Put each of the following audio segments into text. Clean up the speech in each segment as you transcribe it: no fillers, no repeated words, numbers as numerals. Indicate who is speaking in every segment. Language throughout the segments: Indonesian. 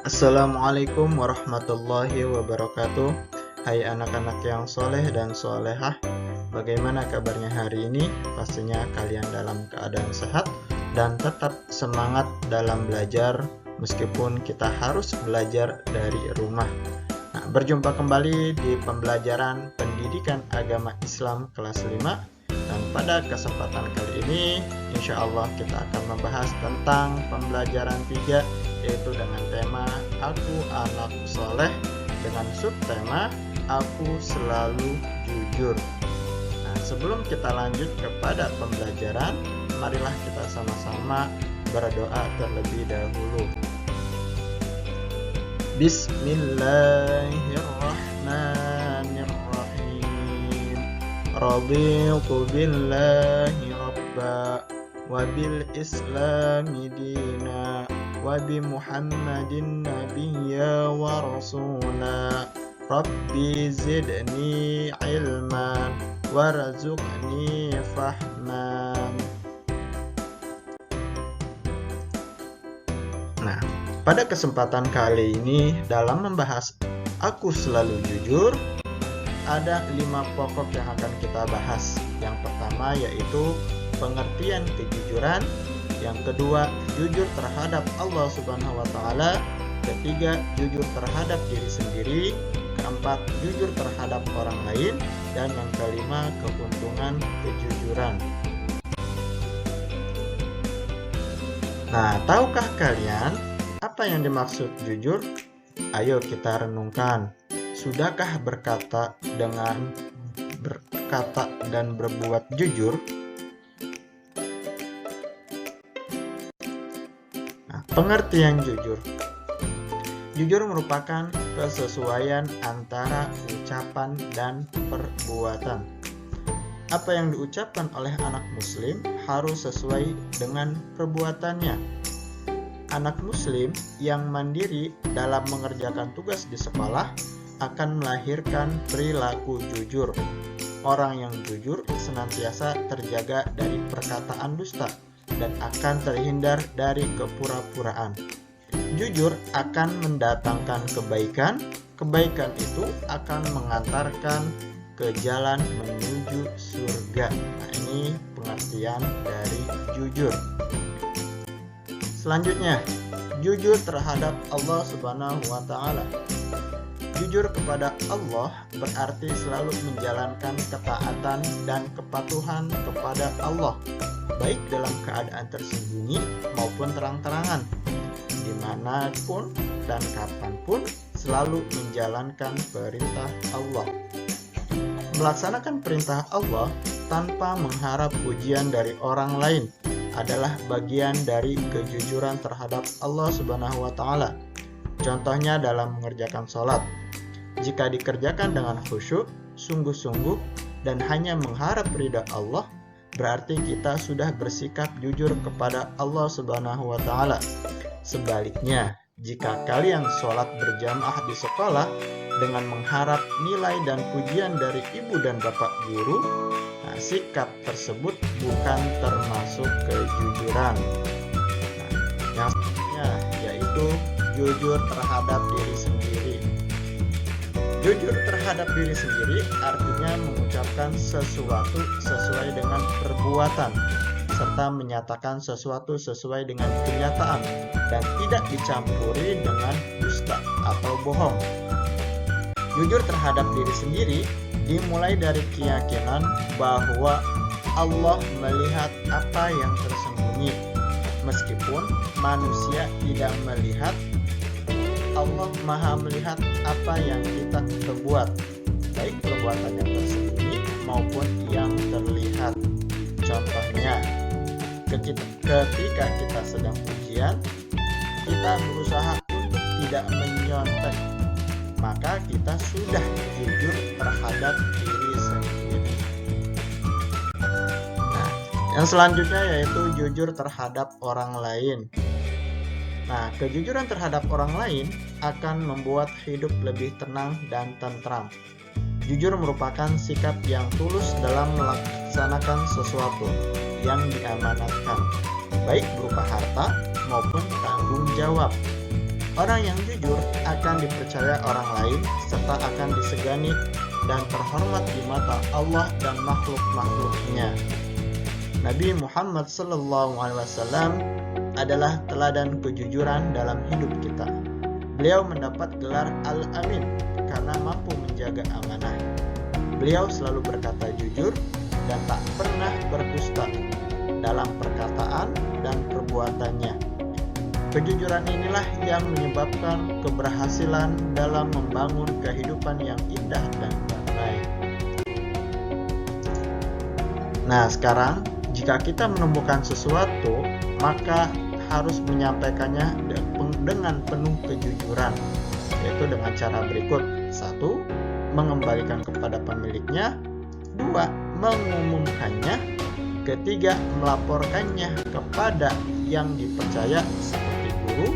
Speaker 1: Assalamualaikum warahmatullahi wabarakatuh. Hai anak-anak yang soleh dan solehah, bagaimana kabarnya hari ini? Pastinya kalian dalam keadaan sehat dan tetap semangat dalam belajar meskipun kita harus belajar dari rumah. Nah, berjumpa kembali di pembelajaran pendidikan agama Islam kelas 5. Dan pada kesempatan kali ini insya Allah kita akan membahas tentang pembelajaran 3, yaitu dengan tema Aku Anak Soleh dengan subtema Aku Selalu Jujur. Nah, sebelum kita lanjut kepada pembelajaran, marilah kita sama-sama berdoa terlebih dahulu. Bismillahirrahmanirrahim. Raditu billahi rabba wa bil islami dina wa bi muhammadin nabiyya wa rasula. Rabbi zidni ilman warzuqni fahman. Nah, pada kesempatan kali ini dalam membahas Aku Selalu Jujur, ada 5 pokok yang akan kita bahas. Yang pertama yaitu pengertian kejujuran, yang kedua jujur terhadap Allah Subhanahu wa taala, ketiga jujur terhadap diri sendiri, keempat jujur terhadap orang lain, dan yang kelima keuntungan kejujuran. Nah, tahukah kalian apa yang dimaksud jujur? Ayo kita renungkan. Sudahkah berkata dan berbuat jujur? Nah, pengertian jujur. Jujur merupakan kesesuaian antara ucapan dan perbuatan. Apa yang diucapkan oleh anak muslim harus sesuai dengan perbuatannya. Anak muslim yang mandiri dalam mengerjakan tugas di sekolah akan melahirkan perilaku jujur. Orang yang jujur senantiasa terjaga dari perkataan dusta dan akan terhindar dari kepura-puraan. Jujur akan mendatangkan kebaikan. Kebaikan itu akan mengantarkan ke jalan menuju surga. Nah, ini pengertian dari jujur. Selanjutnya, jujur terhadap Allah Subhanahu wa taala. Jujur kepada Allah berarti selalu menjalankan ketaatan dan kepatuhan kepada Allah, baik dalam keadaan tersembunyi maupun terang-terangan, dimanapun dan kapanpun selalu menjalankan perintah Allah. Melaksanakan perintah Allah tanpa mengharap pujian dari orang lain adalah bagian dari kejujuran terhadap Allah Subhanahu wa taala. Contohnya dalam mengerjakan sholat. Jika dikerjakan dengan khusyuk, sungguh-sungguh, dan hanya mengharap ridha Allah, berarti kita sudah bersikap jujur kepada Allah Subhanahu wa taala. Sebaliknya, jika kalian sholat berjamaah di sekolah dengan mengharap nilai dan pujian dari ibu dan bapak guru, nah, sikap tersebut bukan termasuk kejujuran. Nah, yang selanjutnya yaitu jujur terhadap diri sendiri. Jujur terhadap diri sendiri artinya mengucapkan sesuatu sesuai dengan perbuatan, serta menyatakan sesuatu sesuai dengan kenyataan, dan tidak dicampuri dengan dusta atau bohong. Jujur terhadap diri sendiri dimulai dari keyakinan bahwa Allah melihat apa yang tersembunyi. Meskipun manusia tidak melihat, Allah Maha melihat apa yang kita perbuat, baik perbuatan yang tersembunyi maupun yang terlihat. Contohnya, ketika kita sedang ujian, kita berusaha untuk tidak menyontek, maka kita sudah jujur terhadap diri sendiri. Nah, yang selanjutnya yaitu jujur terhadap orang lain. Nah, kejujuran terhadap orang lain akan membuat hidup lebih tenang dan tentram. Jujur merupakan sikap yang tulus dalam melaksanakan sesuatu yang diamanatkan, baik berupa harta maupun tanggung jawab. Orang yang jujur akan dipercaya orang lain serta akan disegani dan terhormat di mata Allah dan makhluk-makhluknya. Nabi Muhammad SAW adalah teladan kejujuran dalam hidup kita. Beliau mendapat gelar Al-Amin karena mampu menjaga amanah. Beliau selalu berkata jujur dan tak pernah berdusta dalam perkataan dan perbuatannya. Kejujuran inilah yang menyebabkan keberhasilan dalam membangun kehidupan yang indah dan damai. Nah, sekarang jika kita menemukan sesuatu, maka harus menyampaikannya dengan penuh kejujuran, yaitu dengan cara berikut. 1. Mengembalikan kepada pemiliknya. 2. Mengumumkannya. 3. Melaporkannya kepada yang dipercaya seperti guru,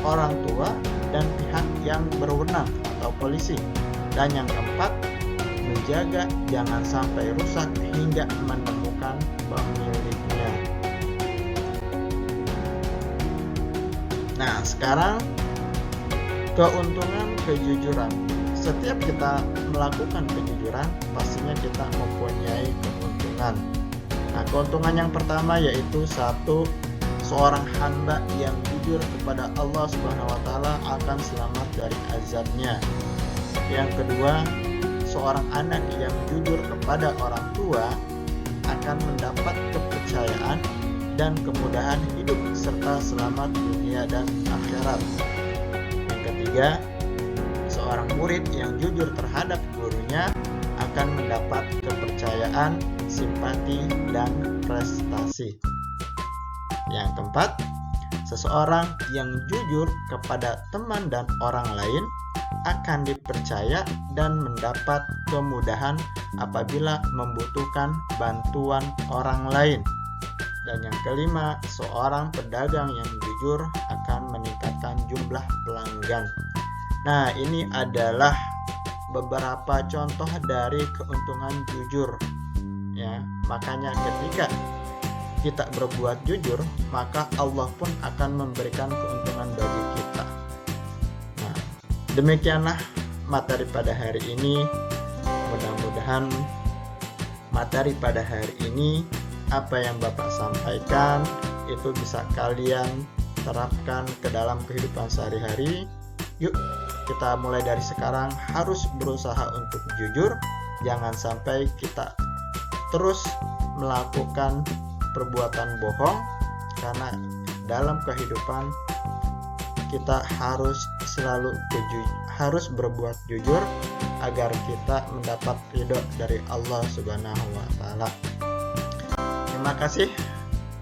Speaker 1: orang tua, dan pihak yang berwenang atau polisi. Dan yang keempat, menjaga jangan sampai rusak hingga menemukan pemiliknya. Nah, sekarang keuntungan kejujuran. Setiap kita melakukan kejujuran, pastinya kita mempunyai keuntungan. Nah, keuntungan yang pertama yaitu 1. Seorang hamba yang jujur kepada Allah Subhanahu wa taala akan selamat dari azabnya. Yang kedua, seorang anak yang jujur kepada orang tua akan mendapat kepercayaan dan kemudahan hidup serta selamat dunia dan akhirat. Yang ketiga, seorang murid yang jujur terhadap gurunya akan mendapat kepercayaan, simpati, dan prestasi. Yang keempat, seseorang yang jujur kepada teman dan orang lain akan dipercaya dan mendapat kemudahan apabila membutuhkan bantuan orang lain. Dan yang kelima, seorang pedagang yang jujur akan meningkatkan jumlah pelanggan. Nah, ini adalah beberapa contoh dari keuntungan jujur. Ya, makanya ketika kita berbuat jujur, maka Allah pun akan memberikan keuntungan bagi kita. Nah, demikianlah materi pada hari ini. Mudah-mudahan materi pada hari ini, apa yang Bapak sampaikan itu bisa kalian terapkan ke dalam kehidupan sehari-hari. Yuk, kita mulai dari sekarang harus berusaha untuk jujur. Jangan sampai kita terus melakukan perbuatan bohong, karena dalam kehidupan kita harus selalu berbuat jujur agar kita mendapat ridho dari Allah Subhanahu wa taala. Terima kasih.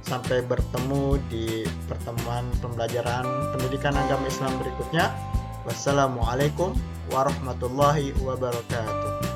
Speaker 1: Sampai bertemu di pertemuan pembelajaran pendidikan agama Islam berikutnya. Wassalamualaikum warahmatullahi wabarakatuh.